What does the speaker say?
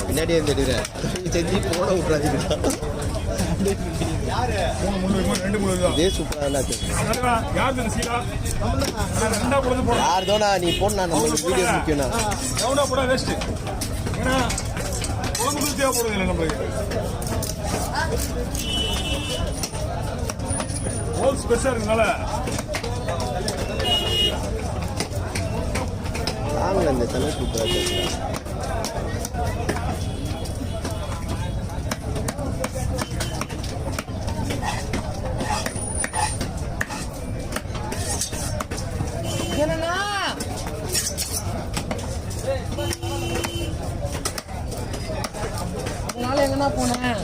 பின்னாடியே தெரியுறேன் செஞ்சு போட விட்றாதீங்களா இதே சூப்பராக யார் தோனா நீ போனா நம்மளுக்கு வீடியோ முக்கியம்னா போட வேஸ்ட் ஏன்னா குழம்புக்கு தேவைப்படுது இல்லை நம்மளுக்கு ஹோல் ஸ்பெஷல் இருக்கனால நாங்கள் இந்த தலை சூப்பராக என்னண்ணா அதனால எங்கண்ணா போனேன்